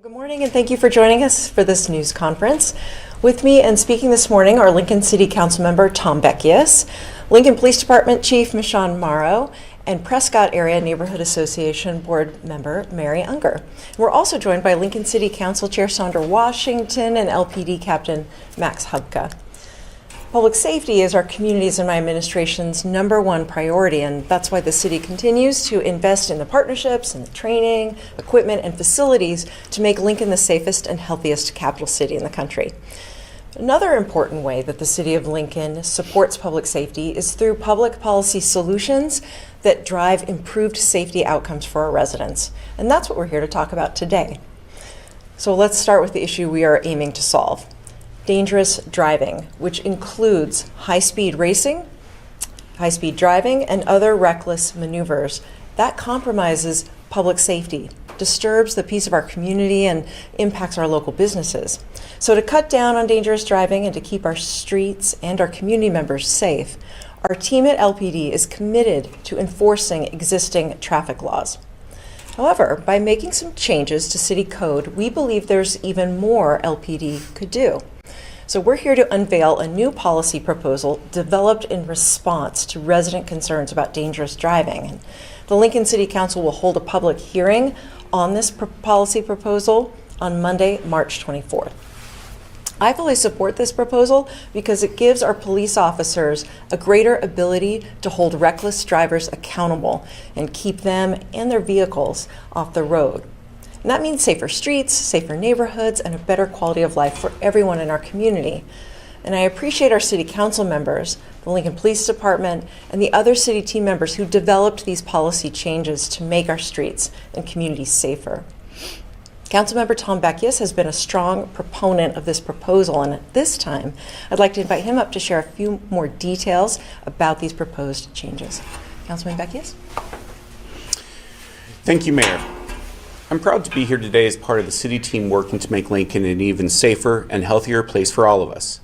Good morning, and thank you for joining us for this news conference. With me and speaking this morning are Lincoln City Council Member Tom Beckius, Lincoln Police Department Chief Michonne Morrow, and Prescott Area Neighborhood Association Board Member Mary Unger. We're also joined by Lincoln City Council Chair Sandra Washington and LPD Captain Max Hubka. Public safety is our community's and my administration's #1 priority, and that's why the city continues to invest in the partnerships and the training, equipment, and facilities to make Lincoln the safest and healthiest capital city in the country. Another important way that the city of Lincoln supports public safety is through public policy solutions that drive improved safety outcomes for our residents. And that's what we're here to talk about today. So let's start with the issue we are aiming to solve: dangerous driving, which includes high-speed racing, high-speed driving, and other reckless maneuvers. That compromises public safety, disturbs the peace of our community, and impacts our local businesses. So to cut down on dangerous driving and to keep our streets and our community members safe, our team at LPD is committed to enforcing existing traffic laws. However, by making some changes to city code, we believe there's even more LPD could do. So we're here to unveil a new policy proposal developed in response to resident concerns about dangerous driving. The Lincoln City Council will hold a public hearing on this policy proposal on Monday, March 24th. I fully support this proposal because it gives our police officers a greater ability to hold reckless drivers accountable and keep them and their vehicles off the road. And that means safer streets, safer neighborhoods, and a better quality of life for everyone in our community. And I appreciate our city council members, the Lincoln Police Department, and the other city team members who developed these policy changes to make our streets and communities safer. Councilmember Tom Beckius has been a strong proponent of this proposal, and at this time, I'd like to invite him up to share a few more details about these proposed changes. Councilman Beckius? Thank you, Mayor. I'm proud to be here today as part of the city team working to make Lincoln an even safer and healthier place for all of us.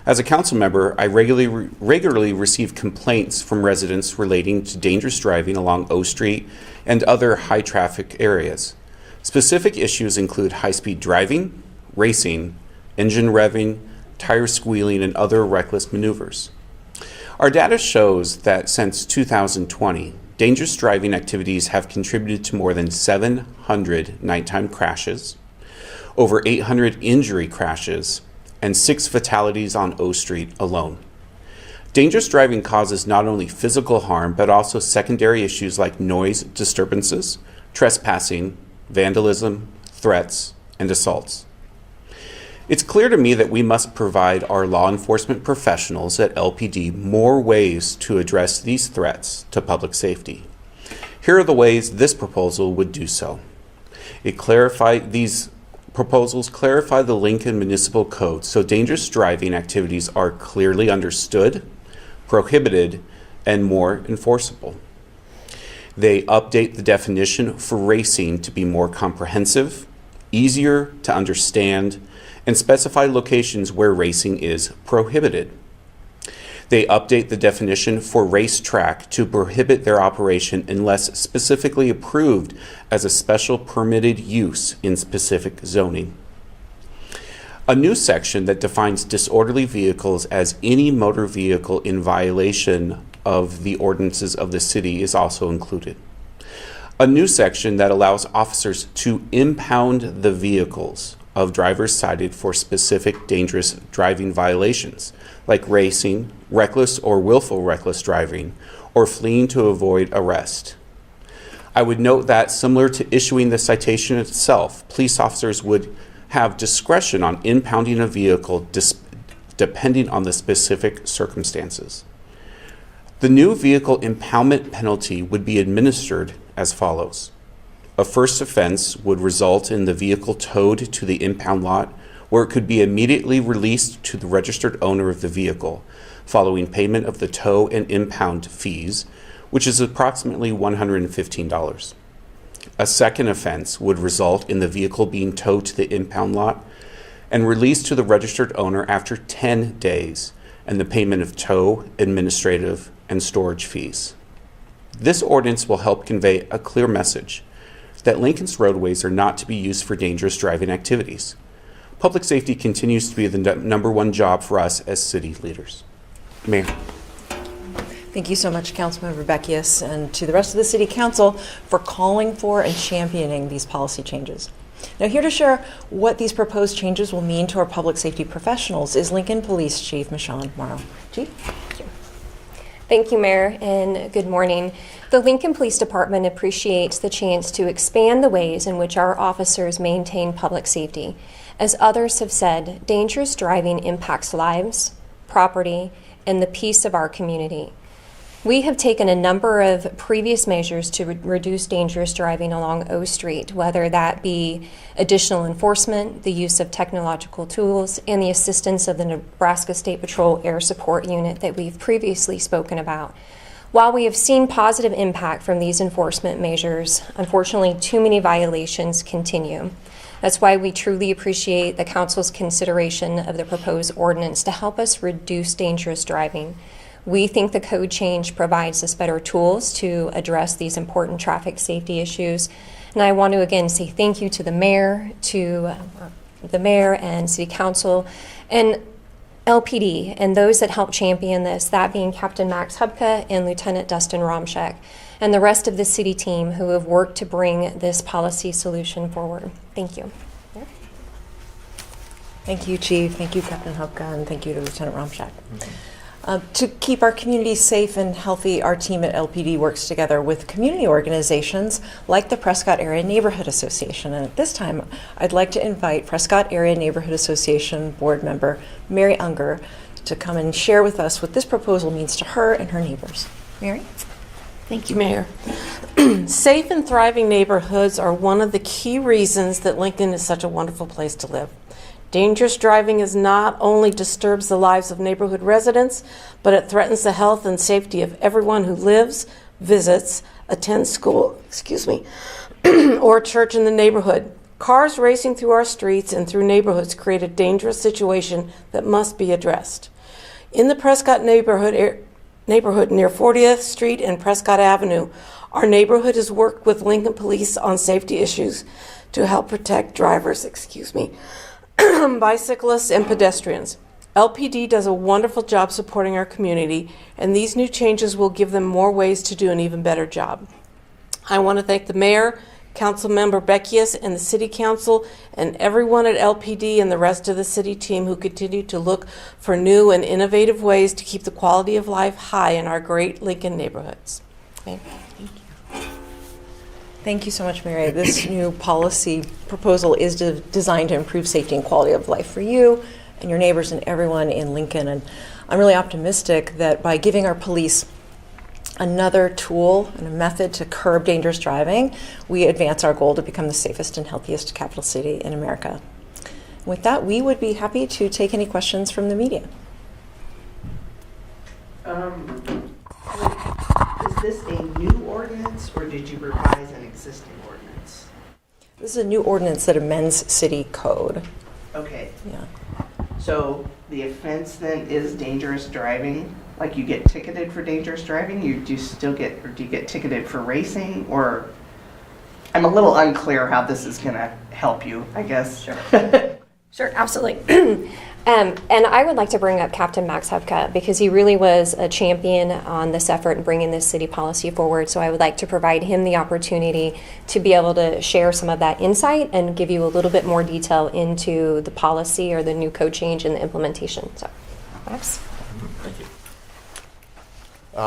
As a council member, I regularly receive complaints from residents relating to dangerous driving along O Street and other high traffic areas. Specific issues include high-speed driving, racing, engine revving, tire squealing, and other reckless maneuvers. Our data shows that since 2020, dangerous driving activities have contributed to more than 700 nighttime crashes, over 800 injury crashes, and 6 fatalities on O Street alone. Dangerous driving causes not only physical harm, but also secondary issues like noise disturbances, trespassing, vandalism, threats, and assaults. It's clear to me that we must provide our law enforcement professionals at LPD more ways to address these threats to public safety. Here are the ways this proposal would do so. These proposals clarify the Lincoln Municipal Code so dangerous driving activities are clearly understood, prohibited, and more enforceable. They update the definition for racing to be more comprehensive, easier to understand, and specify locations where racing is prohibited. They update the definition for racetrack to prohibit their operation unless specifically approved as a special permitted use in specific zoning. A new section that defines disorderly vehicles as any motor vehicle in violation of the ordinances of the city is also included. A new section that allows officers to impound the vehicles of drivers cited for specific dangerous driving violations, like racing, reckless or willful reckless driving, or fleeing to avoid arrest. I would note that, similar to issuing the citation itself, police officers would have discretion on impounding a vehicle depending on the specific circumstances. The new vehicle impoundment penalty would be administered as follows. A first offense would result in the vehicle towed to the impound lot, where it could be immediately released to the registered owner of the vehicle, following payment of the tow and impound fees, which is approximately $115. A second offense would result in the vehicle being towed to the impound lot and released to the registered owner after 10 days, and the payment of tow, administrative, and storage fees. This ordinance will help convey a clear message. that Lincoln's roadways are not to be used for dangerous driving activities. Public safety continues to be the number one job for us as city leaders. Mayor. Thank you so much, Councilmember Beckius, and to the rest of the City Council for calling for and championing these policy changes. Now, here to share what these proposed changes will mean to our public safety professionals is Lincoln Police Chief Michon Morrow. Chief? Thank you, Mayor, and good morning. The Lincoln Police Department appreciates the chance to expand the ways in which our officers maintain public safety. As others have said, dangerous driving impacts lives, property, and the peace of our community. We have taken a number of previous measures to reduce dangerous driving along O Street, whether that be additional enforcement, the use of technological tools, and the assistance of the Nebraska State Patrol Air Support Unit that we've previously spoken about. While we have seen positive impact from these enforcement measures, unfortunately, too many violations continue. That's why we truly appreciate the Council's consideration of the proposed ordinance to help us reduce dangerous driving. We think the code change provides us better tools to address these important traffic safety issues. And I want to again say thank you to the mayor and City Council and LPD and those that helped champion this, that being Captain Max Hubka and Lieutenant Dustin Romshek, and the rest of the city team who have worked to bring this policy solution forward. Thank you. Thank you, Chief. Thank you, Captain Hubka, and thank you to Lieutenant Romshak. To keep our community safe and healthy, our team at LPD works together with community organizations like the Prescott Area Neighborhood Association. And at this time, I'd like to invite Prescott Area Neighborhood Association board member Mary Unger to come and share with us what this proposal means to her and her neighbors. Mary? Thank you, Mayor. Safe and thriving neighborhoods are one of the key reasons that Lincoln is such a wonderful place to live. Dangerous driving is not only disturbs the lives of neighborhood residents, but it threatens the health and safety of everyone who lives, visits, attends school, or church in the neighborhood. Cars racing through our streets and through neighborhoods create a dangerous situation that must be addressed. In the Prescott neighborhood near 40th Street and Prescott Avenue, our neighborhood has worked with Lincoln Police on safety issues to help protect drivers, bicyclists, and pedestrians. LPD does a wonderful job supporting our community, and these new changes will give them more ways to do an even better job. I want to thank the Mayor, Councilmember Beckius, and the City Council, and everyone at LPD and the rest of the city team who continue to look for new and innovative ways to keep the quality of life high in our great Lincoln neighborhoods. Okay. Thank you so much, Mary. This new policy proposal is designed to improve safety and quality of life for you and your neighbors and everyone in Lincoln. And I'm really optimistic that by giving our police another tool and a method to curb dangerous driving, we advance our goal to become the safest and healthiest capital city in America. With that, we would be happy to take any questions from the media. Is this a new ordinance, or did you revise an existing ordinance? This is a new ordinance that amends city code. Okay. Yeah. So the offense then is dangerous driving? Like you get ticketed for dangerous driving? Do you get ticketed for racing? Or I'm a little unclear how this is going to help you, I guess. Sure, absolutely. And I would like to bring up Captain Max Hubka because he really was a champion on this effort in bringing this city policy forward. So I would like to provide him the opportunity to be able to share some of that insight and give you a little bit more detail into the policy or the new code change and the implementation. So, Max. Thank you.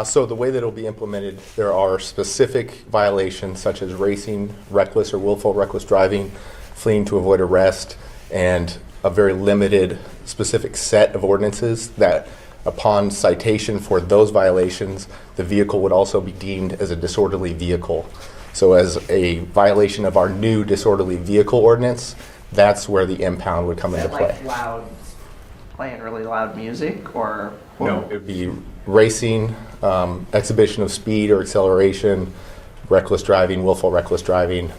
So the way that it will be implemented, there are specific violations such as racing, reckless or willful reckless driving, fleeing to avoid arrest, and a very limited specific set of ordinances that upon citation for those violations, the vehicle would also be deemed as a disorderly vehicle. So as a violation of our new disorderly vehicle ordinance, that's where the impound would come into play. Like playing really loud music, or? No, it would be racing, exhibition of speed or acceleration, reckless driving, willful reckless driving,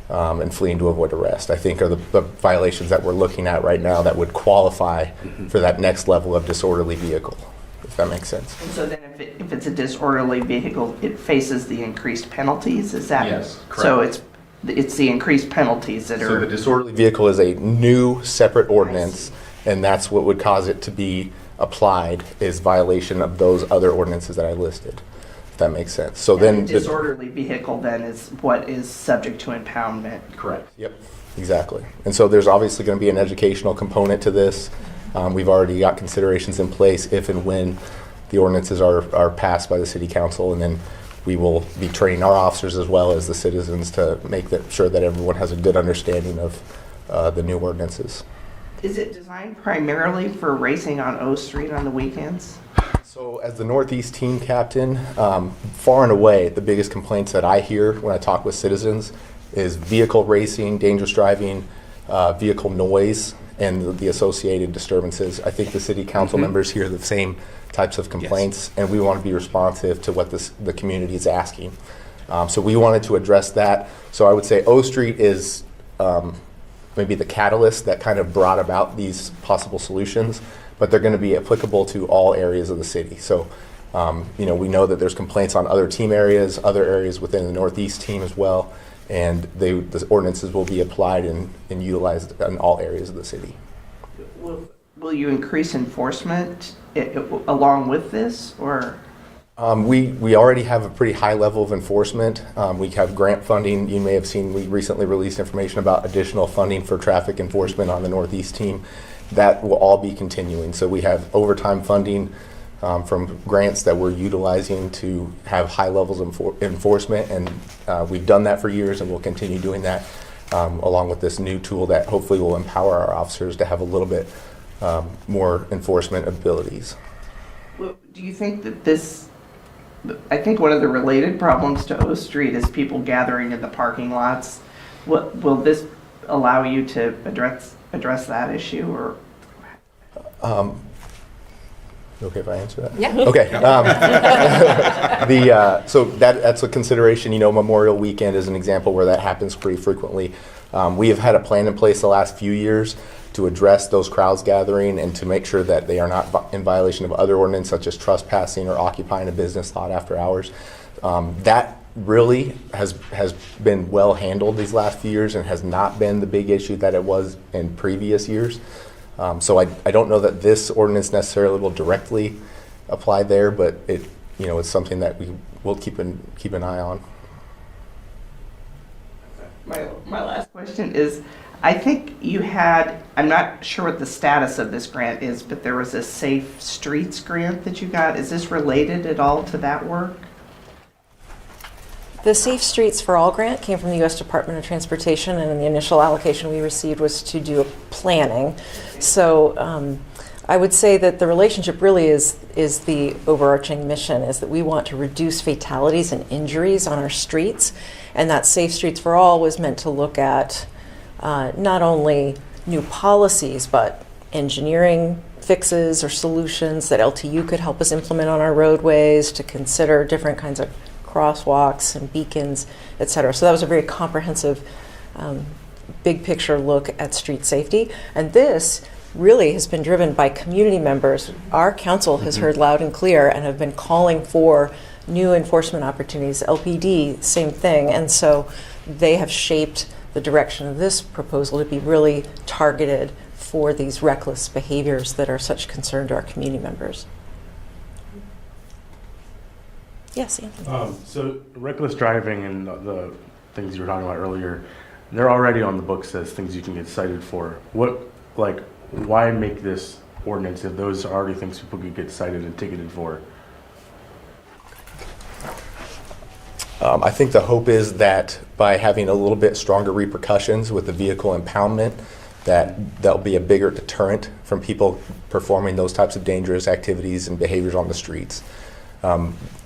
and fleeing to avoid arrest, I think are the violations that we're looking at right now that would qualify for that next level of disorderly vehicle, if that makes sense. And so then if it's a disorderly vehicle, it faces the increased penalties, is that? Yes, correct. So it's it's the increased penalties that So the are, disorderly vehicle is a new separate ordinance, and that's what would cause it to be applied, is violation of those other ordinances that I listed, if that makes sense. So then. and the disorderly vehicle then is what is subject to impoundment. Correct. Yep, exactly. And so there's obviously going to be an educational component to this. We've already got considerations in place if and when the ordinances are passed by the city council, and then we will be training our officers as well as the citizens to make sure that everyone has a good understanding of the new ordinances. Is it designed primarily for racing on O Street on the weekends? So as the Northeast team captain, far and away, the biggest complaints that I hear when I talk with citizens is vehicle racing, dangerous driving, vehicle noise, and the associated disturbances. I think the city council members hear the same types of complaints, and we want to be responsive to what the community is asking. So we wanted to address that. So I would say O Street is maybe the catalyst that kind of brought about these possible solutions, but they're going to be applicable to all areas of the city. So, we know that there's complaints on other team areas, other areas within the Northeast team as well, and the ordinances will be applied and utilized in all areas of the city. Will you increase enforcement along with this, or? We already have a pretty high level of enforcement. We have grant funding. You may have seen we recently released information about additional funding for traffic enforcement on the Northeast team. That will all be continuing. So we have overtime funding from grants that we're utilizing to have high levels of enforcement, and we've done that for years, and we'll continue doing that along with this new tool that hopefully will empower our officers to have a little bit more enforcement abilities. Well, do you think that I think one of the related problems to O Street is people gathering in the parking lots. Will this allow you to address that issue, or? Okay if I answer that? Yeah. Okay. So that's a consideration. Memorial Weekend is an example where that happens pretty frequently. We have had a plan in place the last few years to address those crowds gathering and to make sure that they are not in violation of other ordinances such as trespassing or occupying a business lot after hours. That really has been well handled these last few years and has not been the big issue that it was in previous years. So I don't know that this ordinance necessarily will directly apply there, but it's something that we will keep an eye on. My last question is, I think I'm not sure what the status of this grant is, but there was a Safe Streets grant that you got. Is this related at all to that work? The Safe Streets for All grant came from the U.S. Department of Transportation, and the initial allocation we received was to do planning. So I would say that the relationship really is the overarching mission, is that we want to reduce fatalities and injuries on our streets, and that Safe Streets for All was meant to look at not only new policies, but engineering fixes or solutions that LTU could help us implement on our roadways, to consider different kinds of crosswalks and beacons, et cetera. So that was a very comprehensive, big picture look at street safety. And this really has been driven by community members. Our council has heard loud and clear and have been calling for new enforcement opportunities. LPD, same thing. And so they have shaped the direction of this proposal to be really targeted for these reckless behaviors that are such concern to our community members. Yes, Anthony. So reckless driving and the things you were talking about earlier, they're already on the books as things you can get cited for. Why make this ordinance if those are already things people could get cited and ticketed for? I think the hope is that by having a little bit stronger repercussions with the vehicle impoundment, that there'll be a bigger deterrent from people performing those types of dangerous activities and behaviors on the streets.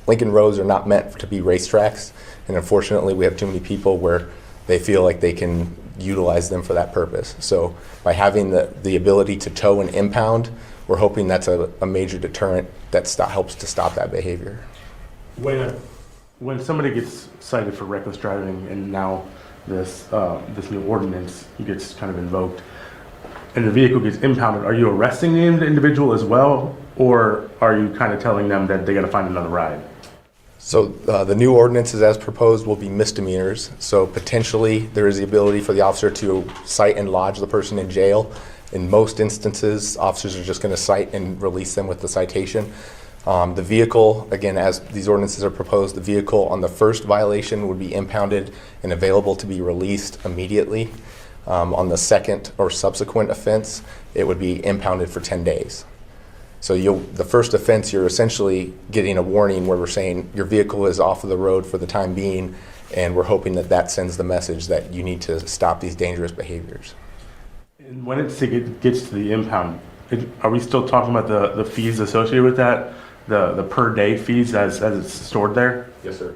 Lincoln roads are not meant to be racetracks, and unfortunately we have too many people where they feel like they can utilize them for that purpose. So by having the ability to tow and impound, we're hoping that's a major deterrent that helps to stop that behavior. When somebody gets cited for reckless driving and now this new ordinance gets kind of invoked and the vehicle gets impounded, are you arresting the individual as well, or are you kind of telling them that they got to find another ride? So the new ordinances as proposed will be misdemeanors. So potentially there is the ability for the officer to cite and lodge the person in jail. In most instances, officers are just going to cite and release them with the citation. The vehicle, again, as these ordinances are proposed, the vehicle on the first violation would be impounded and available to be released immediately. On the second or subsequent offense, it would be impounded for 10 days. So the first offense, you're essentially getting a warning where we're saying your vehicle is off of the road for the time being, and we're hoping that that sends the message that you need to stop these dangerous behaviors. And when it gets to the impound, are we still talking about the fees associated with that? The per day fees as it's stored there? Yes, sir.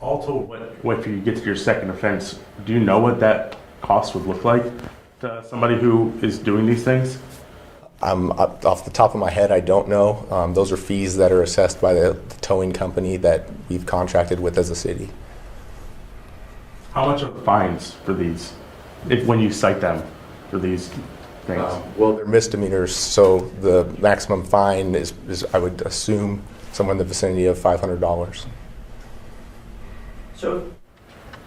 All told, what if you get to your second offense, do you know what that cost would look like to somebody who is doing these things? Off the top of my head, I don't know. Those are fees that are assessed by the towing company that we've contracted with as a city. How much are the fines for these, when you cite them for these things? Well, they're misdemeanors, so the maximum fine is I would assume, somewhere in the vicinity of $500. So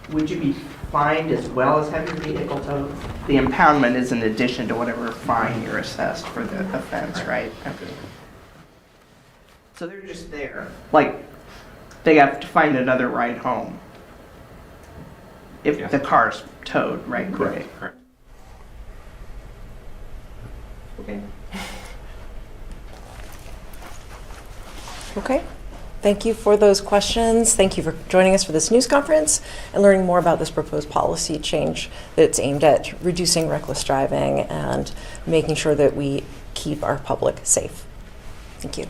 would you be fined as well as having your vehicle towed? The impoundment is in addition to whatever fine you're assessed for the offense, right? Okay. So they're just there. Like, they have to find another ride home if the car's towed, right? Correct. Okay, correct. Okay. Okay. Thank you for those questions. Thank you for joining us for this news conference and learning more about this proposed policy change that's aimed at reducing reckless driving and making sure that we keep our public safe. Thank you.